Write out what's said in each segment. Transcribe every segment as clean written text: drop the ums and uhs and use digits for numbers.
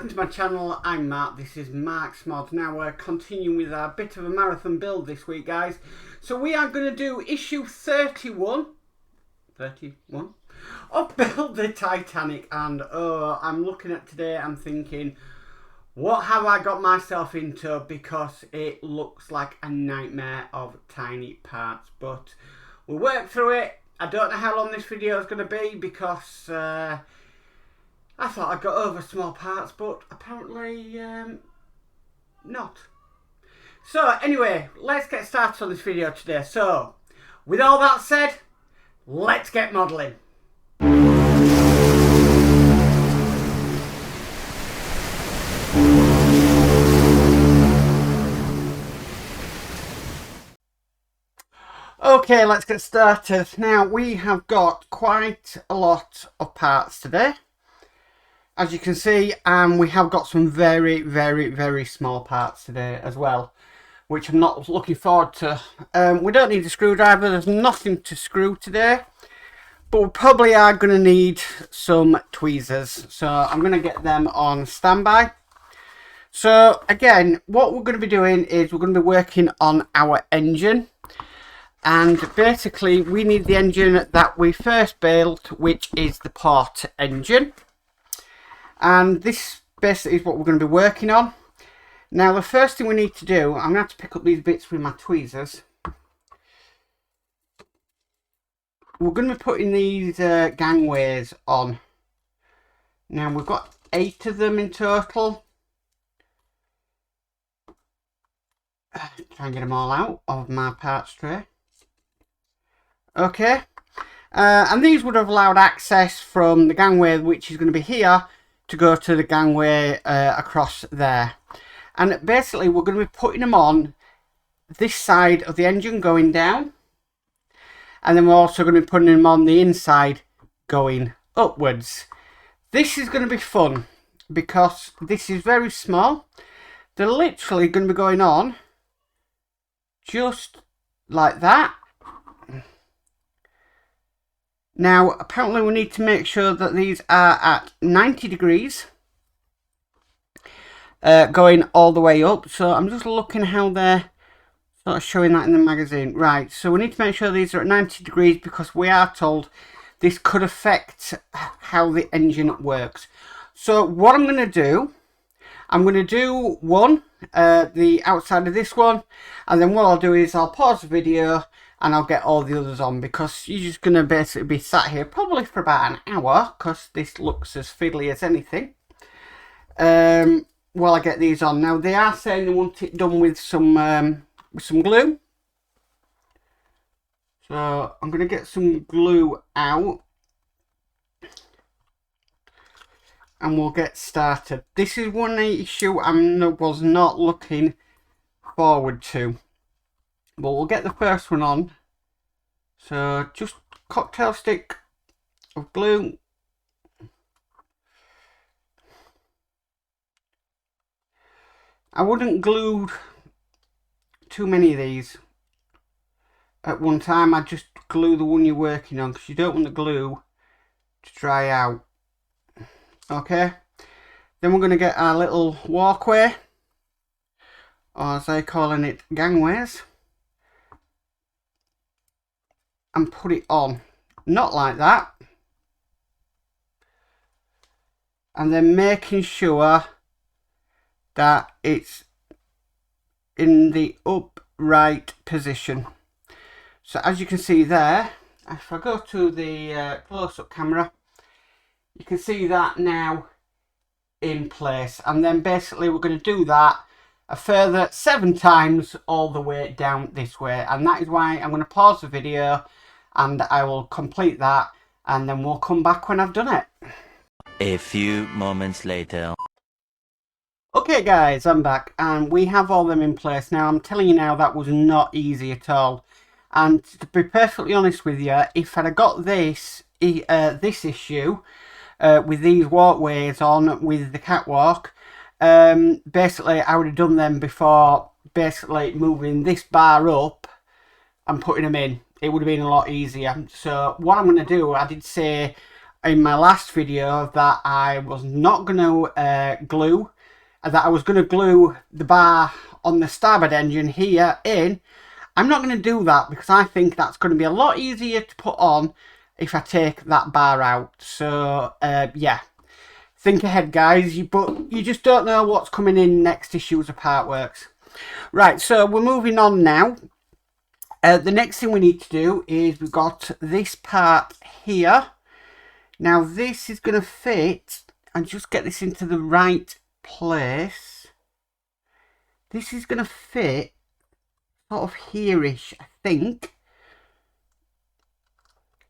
welcome to my channel. I'm Mark, this is Mark's Modz. Now we're continuing with our bit of a marathon build this week, guys. So we are going to do issue 31 of Build the Titanic. And I'm looking at today, I'm thinking, what have I got myself into? Because it looks like a nightmare of tiny parts. But we'll work through it. I don't know how long this video is going to be because I thought I got over small parts, but apparently not. So anyway, let's get started on this video today. So, with all that said, let's get modelling. Okay, let's get started. Now, we have got quite a lot of parts today, as you can see, and we have got some very small parts today as well, which I'm not looking forward to. We don't need a screwdriver, there's nothing to screw today, but we probably are going to need some tweezers, so I'm going to get them on standby. So again, what we're going to be doing is we're going to be working on our engine. And basically we need the engine that we first built, which is the port engine. And this basically is what we're going to be working on. Now the first thing we need to do, I'm going to have to pick up these bits with my tweezers. We're going to be putting these gangways on. Now we've got 8 of them in total. Try and get them all out of my parts tray. Okay, and these would have allowed access from the gangway, which is going to be here, to go to the gangway across there. And basically we're going to be putting them on this side of the engine going down, and then we're also going to be putting them on the inside going upwards. This is going to be fun because this is very small. They're literally going to be going on just like that. Now, apparently we need to make sure that these are at 90 degrees, going all the way up. So I'm just looking how they're sort of showing that in the magazine. Right, so we need to make sure these are at 90 degrees because we are told this could affect how the engine works. So what I'm going to do, I'm going to do one, the outside of this one, and then what I'll do is I'll pause the video and I'll get all the others on, because you're just going to basically be sat here probably for about an hour, because this looks as fiddly as anything, while I get these on. Now they are saying they want it done with some glue, so I'm going to get some glue out and we'll get started. This is one issue I was not looking forward to. But we'll get the first one on. So just cocktail stick of glue. I wouldn't glue too many of these at one time. I'd just glue the one you're working on, because you don't want the glue to dry out. Okay. Then we're going to get our little walkway, or as they're calling it, gangways, and put it on, not like that, and then making sure that it's in the upright position. So as you can see there, if I go to the close-up camera, you can see that now in place. And then basically we're going to do that a further 7 times all the way down this way, and that is why I'm going to pause the video and I will complete that, and then we'll come back when I've done it. A few moments later. Okay guys, I'm back and we have all them in place. Now I'm telling you now, that was not easy at all, and to be perfectly honest with you, if I'd have got this issue with these walkways on with the catwalk, basically I would have done them before basically moving this bar up and putting them in. It would have been a lot easier. So what I'm going to do, I did say in my last video that I was not going to glue, that I was going to glue the bar on the starboard engine here in. I'm not going to do that because I think that's going to be a lot easier to put on if I take that bar out. So yeah, think ahead, guys, but you just don't know what's coming in next issues of Partworks. Right, so we're moving on now. The next thing we need to do is we've got this part here. Now this is going to fit, and just get this into the right place. This is going to fit sort of here-ish, I think,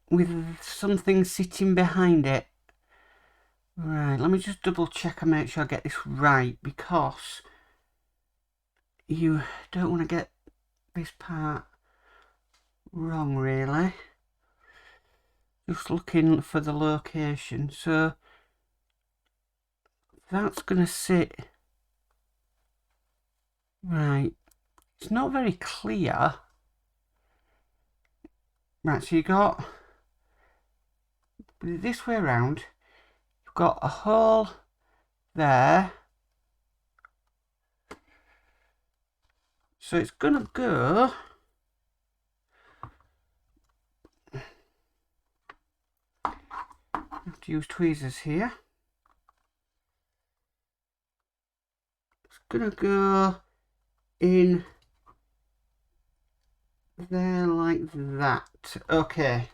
with something sitting behind it. Right, let me just double check and make sure I get this right, because you don't want to get this part wrong, really. Just looking for the location. So that's going to sit right. It's not very clear. Right, so you got this way around. You've got a hole there. So it's going to go. I have to use tweezers here. It's going to go in there like that. Okay.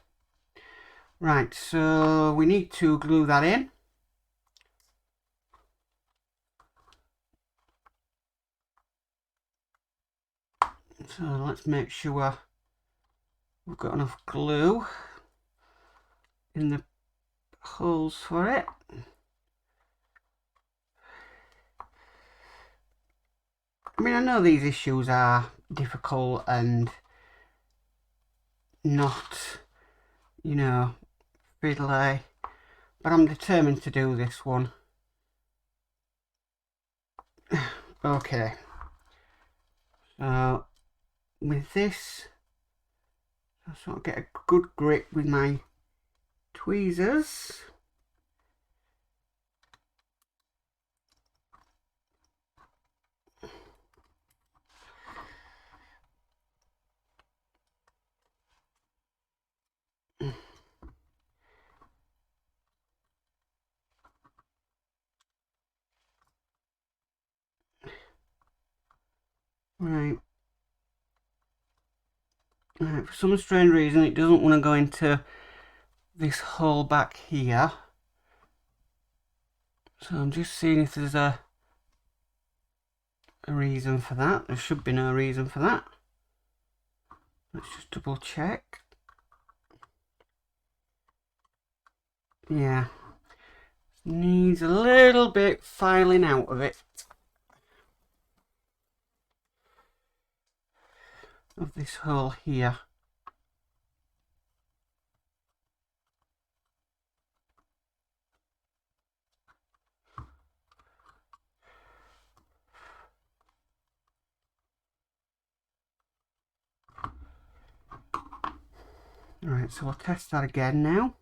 Right, so we need to glue that in. So let's make sure we've got enough glue in the holes for it. I mean, I know these issues are difficult and not, you know, fiddly, but I'm determined to do this one. Okay, so with this, I sort of get a good grip with my tweezers. Right. Right, for some strange reason it doesn't want to go into this hole back here. So I'm just seeing if there's a reason for that. There should be no reason for that. Let's just double check. Yeah. Needs a little bit filing out of it. Of this hole here. Alright, so we'll test that again now.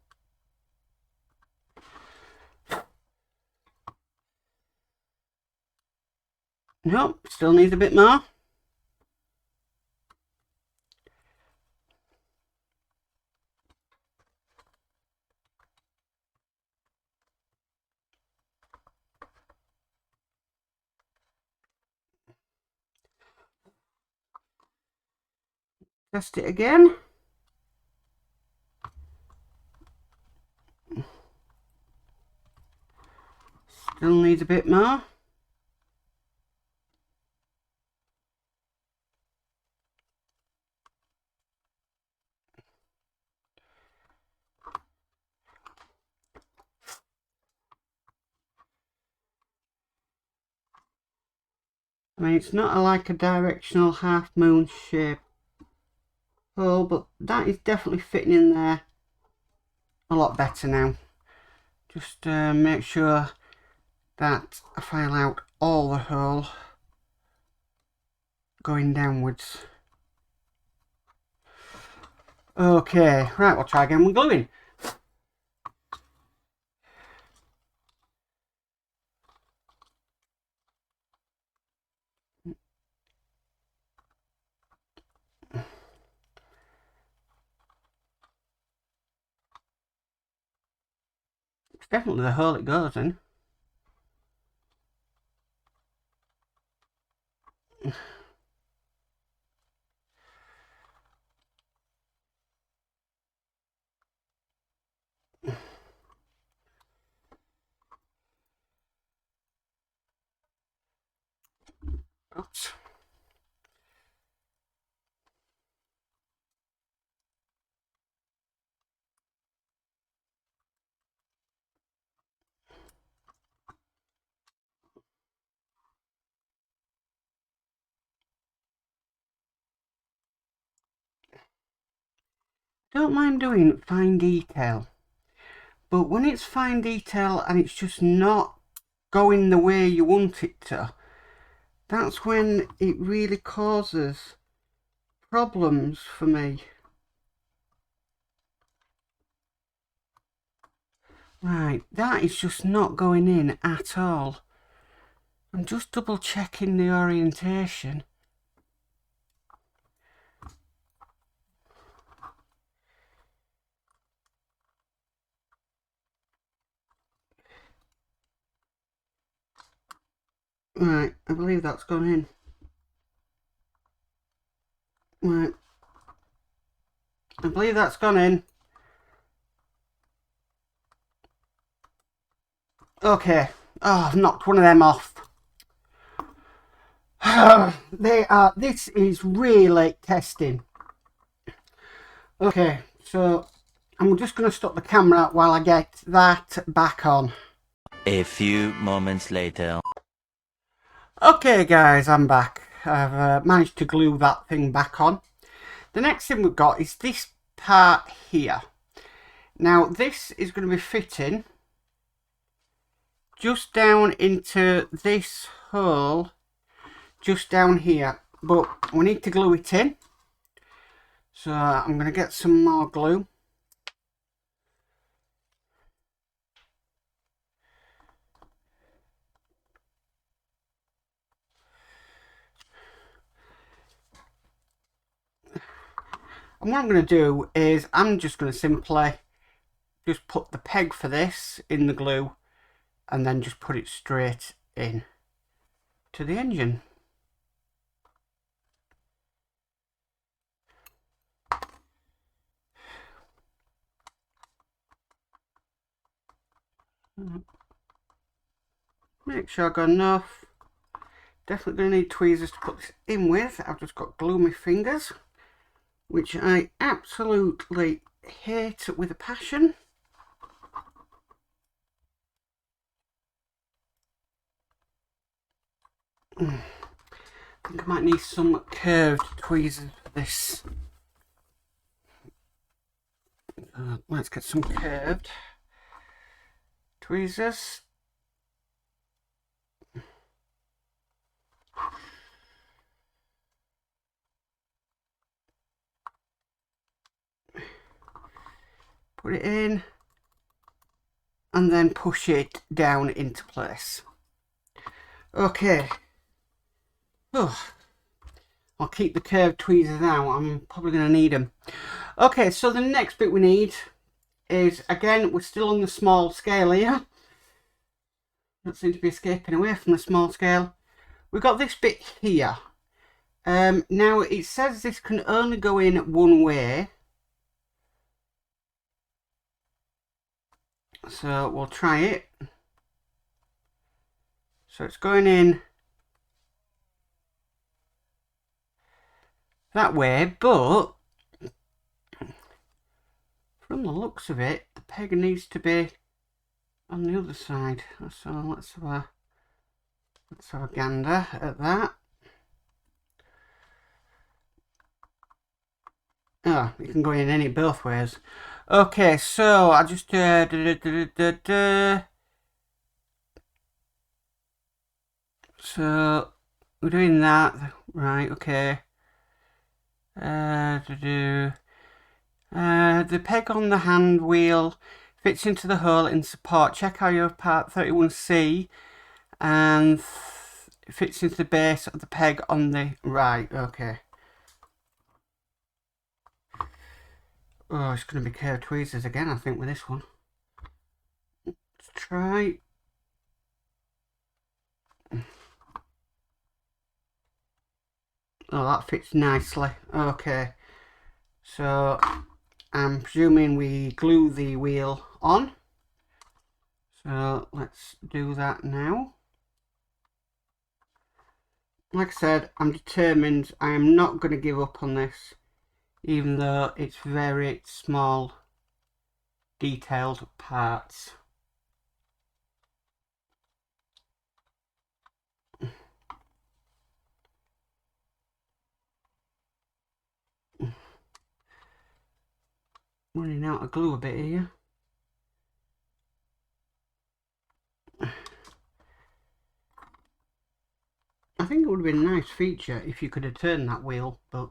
Nope, still needs a bit more. Test it again. Still needs a bit more. I mean, it's not like a directional half moon shape hole, but that is definitely fitting in there a lot better now. Just make sure that I file out all the hole going downwards. Okay, right, we'll try again with gluing. It's definitely the hole it goes in. Oops. Don't mind doing fine detail, but when it's fine detail and it's just not going the way you want it to, that's when it really causes problems for me. Right, that is just not going in at all. I'm just double checking the orientation. Right, I believe that's gone in. Right, I believe that's gone in. Okay, oh, I've knocked one of them off. This is really testing. Okay, so I'm just going to stop the camera while I get that back on. A few moments later. Okay guys, I'm back. I've managed to glue that thing back on. The next thing we've got is this part here. Now this is going to be fitting just down into this hole just down here, but we need to glue it in, so I'm going to get some more glue. And what I'm going to do is I'm just going to simply just put the peg for this in the glue and then just put it straight in to the engine. Make sure I've got enough. Definitely going to need tweezers to put this in with. I've just got glue on my fingers, which I absolutely hate with a passion. I think I might need some curved tweezers for this. Let's get some curved tweezers. Put it in and then push it down into place. Okay. Oh, I'll keep the curved tweezers out. I'm probably going to need them. Okay, so the next bit we need is, again, we're still on the small scale here. Don't seem to be escaping away from the small scale. We've got this bit here. Now it says this can only go in one way. So we'll try it. So it's going in that way, but from the looks of it, the peg needs to be on the other side. So let's have a gander at that. Oh, you can go in any both ways. Okay, so I just so we're doing that, right? Okay. The peg on the hand wheel fits into the hole in support. Check how your part 31C and fits into the base of the peg on the right. Okay. Oh, it's going to be curved tweezers again, I think, with this one. try. Oh, that fits nicely. Okay, so I'm presuming we glue the wheel on. So let's do that now. Like I said, I'm determined. I am not going to give up on this, even though it's very small, detailed parts. Running out of glue a bit here. I think it would have been a nice feature if you could have turned that wheel, but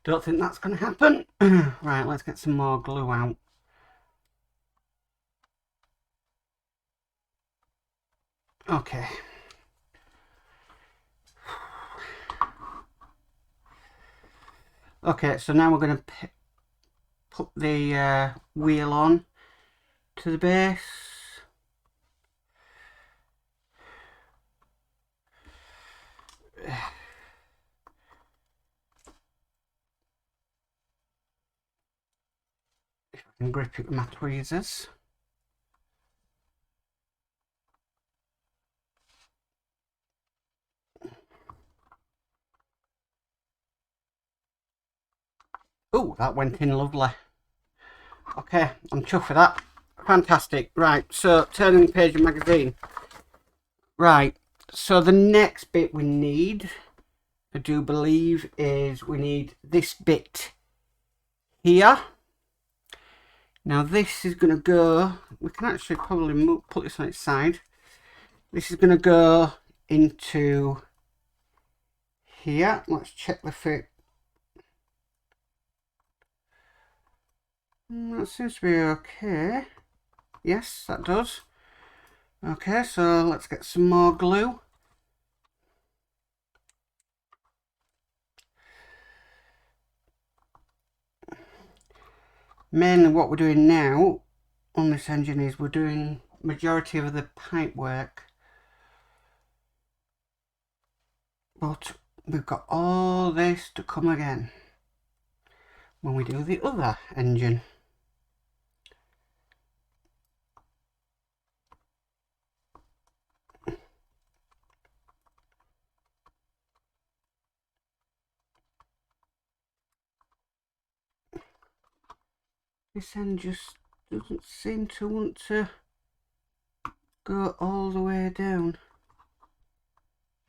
don't think that's going to happen. Right, let's get some more glue out. Okay. Okay, so now we're going to put the wheel on to the base. If I can grip it with my tweezers. Oh, that went in lovely. Okay, I'm chuffed with that. Fantastic. Right, so turning the page of magazine. Right, so the next bit we need, I do believe, is we need this bit here. Now this is going to go, we can actually probably put this on its side. This is going to go into here. Let's check the fit. That seems to be okay. Yes, that does. Okay, so let's get some more glue. Mainly what we're doing now on this engine is we're doing majority of the pipe work. But we've got all this to come again when we do the other engine. This end just doesn't seem to want to go all the way down.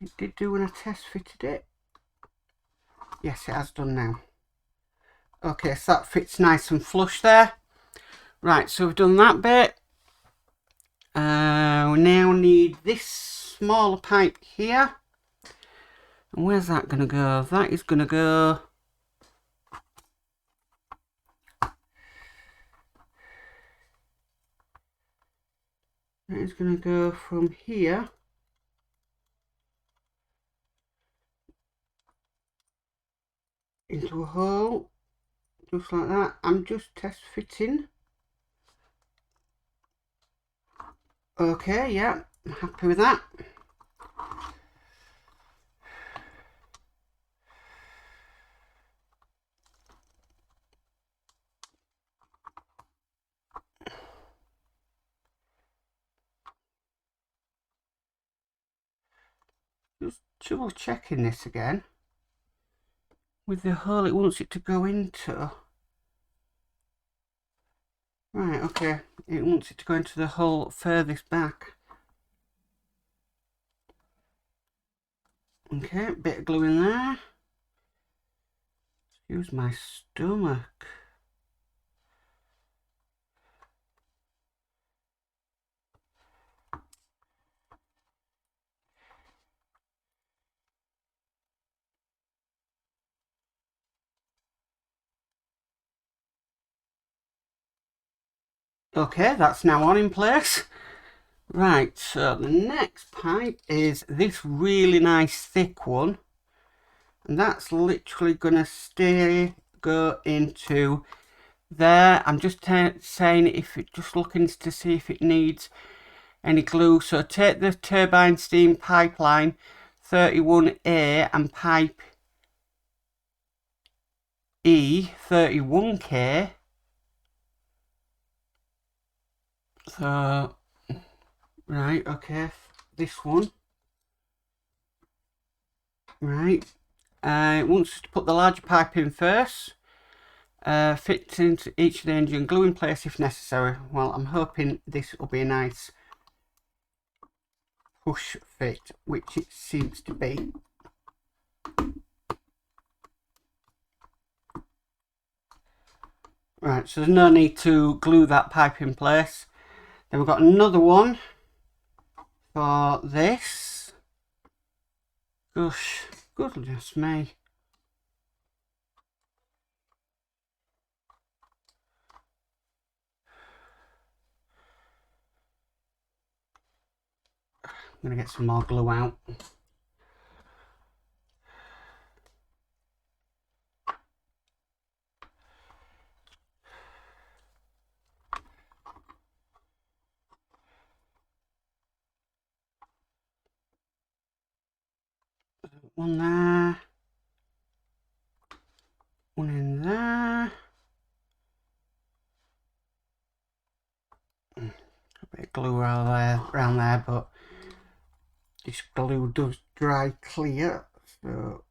It did do when I test fitted it. Yes, it has done now. Okay, so that fits nice and flush there. Right, so we've done that bit. We now need this smaller pipe here. And where's that going to go? That is going to go... That is going to go from here into a hole, just like that. I'm just test fitting. Okay, yeah, I'm happy with that. Just double checking this again. With the hole it wants it to go into. Right, okay. It wants it to go into the hole furthest back. Okay, bit of glue in there. Excuse my stomach. Okay, that's now on in place. Right, so the next pipe is this really nice thick one. And that's literally going to go into there. I'm just saying if it, just looking to see if it needs any glue. So take the turbine steam pipeline 31A and pipe E 31K. So right, okay, this one. Right. It wants us to put the larger pipe in first. Fit into each of the engine, glue in place if necessary. Well, I'm hoping this will be a nice push fit, which it seems to be. Right, so there's no need to glue that pipe in place. Then we've got another one for this. Gosh, goodness me. I'm going to get some more glue out. One there. One in there. A bit of glue around there, but this glue does dry clear, so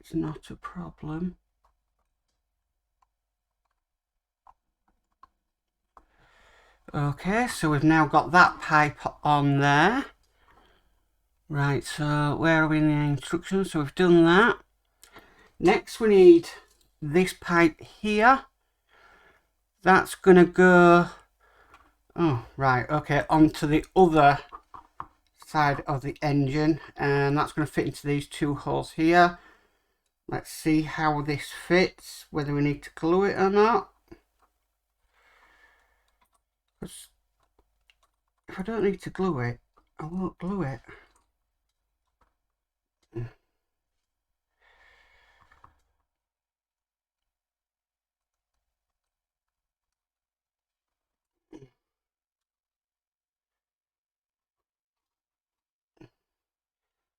it's not a problem. Okay, so we've now got that pipe on there. Right, so where are we in the instructions? So we've done that. Next we need this pipe here. That's going to go, oh right, okay, onto the other side of the engine, and that's going to fit into these two holes here. Let's see how this fits, whether we need to glue it or not. Because if I don't need to glue it, I won't glue it.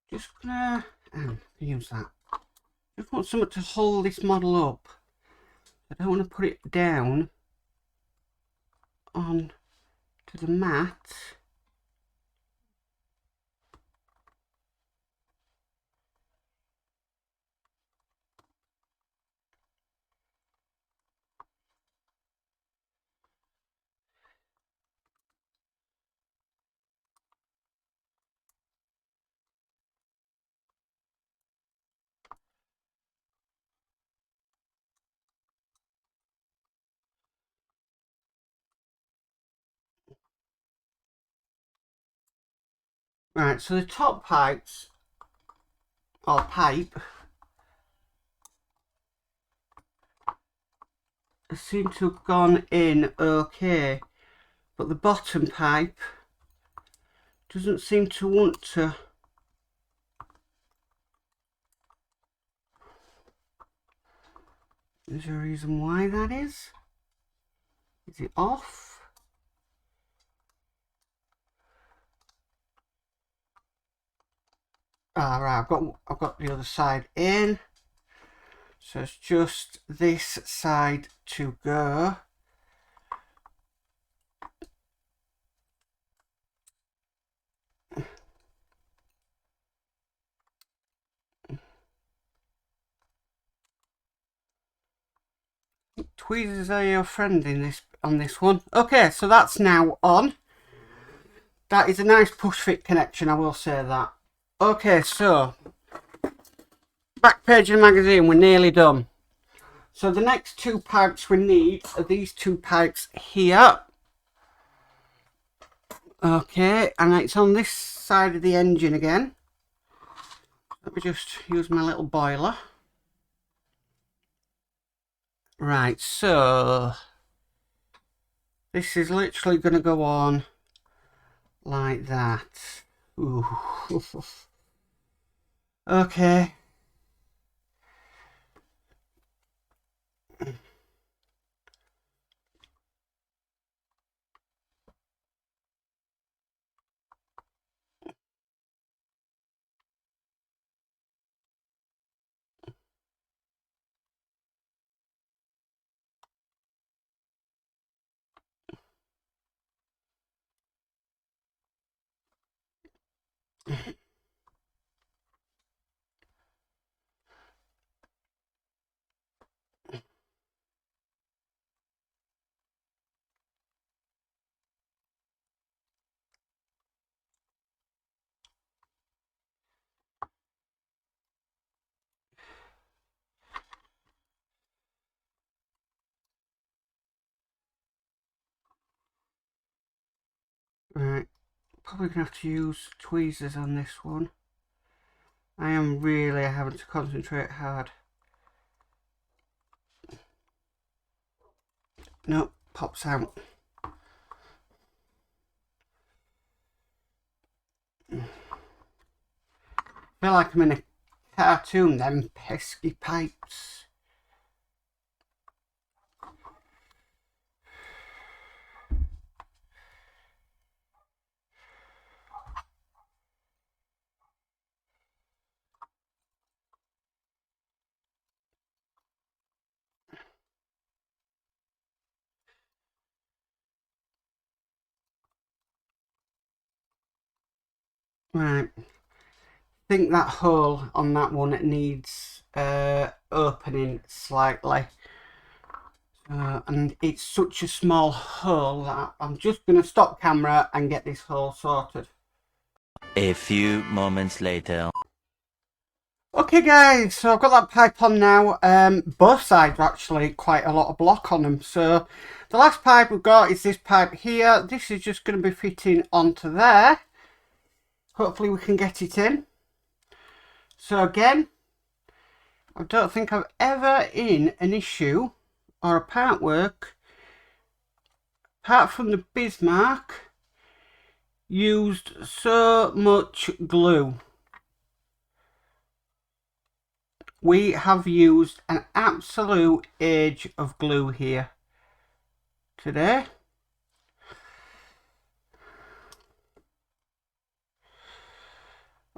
Just gonna use that. Just want something to hold this model up. I don't want to put it down on to the mat. Right, so the top pipes, or pipe, seem to have gone in okay, but the bottom pipe doesn't seem to want to. Is there a reason why that is? Is it off? Ah, right, I've got the other side in. So it's just this side to go. Tweezers are your friend on this one. Okay, so that's now on. That is a nice push fit connection, I will say that. Okay, so back page of the magazine, we're nearly done. So the next two pipes we need are these two pipes here. Okay, and it's on this side of the engine again. Let me just use my little boiler. Right, so this is literally going to go on like that. Ooh. Okay. Right, probably gonna have to use tweezers on this one. I am really having to concentrate hard. No, pops out. I feel like I'm in a cartoon, them pesky pipes. Right, I think that hole on that one needs opening slightly. And it's such a small hole that I'm just going to stop camera and get this hole sorted. A few moments later. Okay guys, so I've got that pipe on now. Both sides are actually quite a lot of block on them. So the last pipe we've got is this pipe here. This is just going to be fitting onto there. Hopefully we can get it in. So again, I don't think I've ever in an issue or a part work, apart from the Bismarck, used so much glue. We have used an absolute age of glue here today.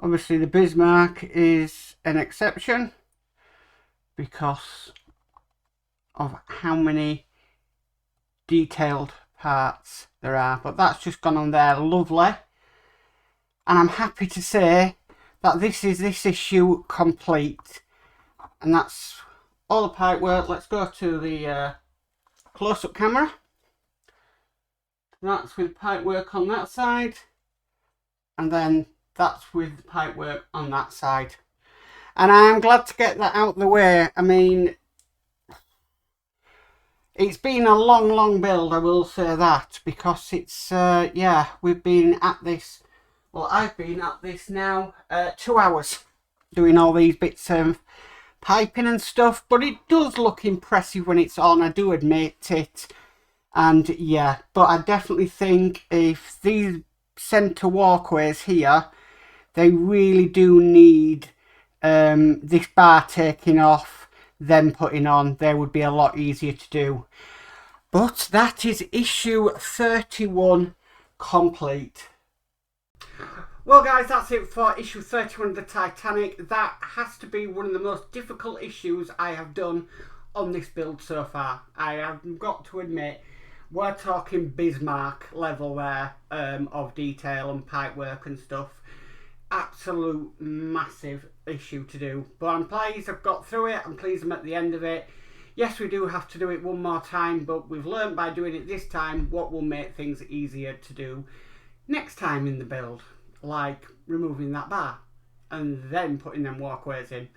Obviously the Bismarck is an exception because of how many detailed parts there are, but that's just gone on there lovely, and I'm happy to say that this is this issue complete, and that's all the pipe work. Let's go to the close-up camera. That's with pipe work on that side, and then that's with pipe work on that side, and I'm glad to get that out of the way. I mean, it's been a long build, I will say that, because it's yeah, we've been at this, well, I've been at this now 2 hours doing all these bits of piping and stuff, but it does look impressive when it's on, I do admit it. And yeah, but I definitely think if these centre walkways here, they really do need this bar taking off, then putting on. They would be a lot easier to do. But that is issue 31 complete. Well guys, that's it for issue 31 of the Titanic. That has to be one of the most difficult issues I have done on this build so far. I have got to admit, we're talking Bismarck level there of detail and pipe work and stuff. Absolute massive issue to do, but I'm pleased I've got through it. I'm pleased I'm at the end of it. Yes, we do have to do it one more time, but we've learned by doing it this time what will make things easier to do next time in the build, like removing that bar and then putting them walkways in.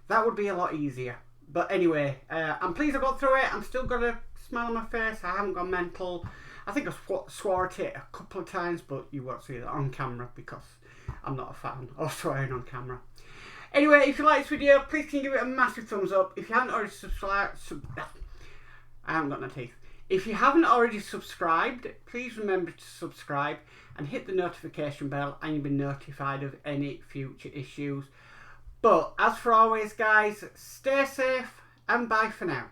That would be a lot easier. But anyway, I'm pleased I got through it. I'm still got a smile on my face. I haven't gone mental. I think I swore at it a couple of times, but you won't see that on camera because I'm not a fan of swearing on camera. Anyway, if you like this video, please can you give it a massive thumbs up. If you haven't already subscribed, I haven't got no teeth. If you haven't already subscribed, please remember to subscribe and hit the notification bell, and you'll be notified of any future issues. But as for always guys, stay safe and bye for now.